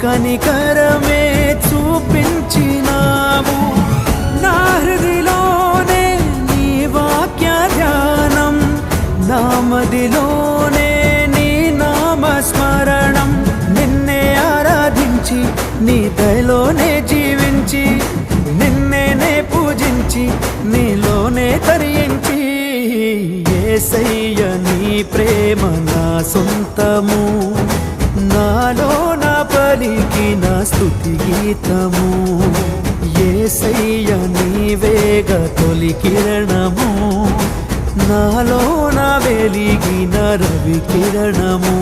కనికరమే చూపించినావు. నా హృదిలోనే నీ వాక్య ధ్యానం, నా మదిలోనే నీ నామస్మరణం. నిన్నే ఆరాధించి నీ దయలోనే జీవించి, నిన్నే పూజించి నీలోనే తరించి, యేసయ్య నీ ప్రేమ నా సొంతము, నాలో నా పలికిన స్తుతి గీతము. యేసయ్య నీవేగ తొలి కిరణము, నాలో నా వెలిగిన రవి కిరణము.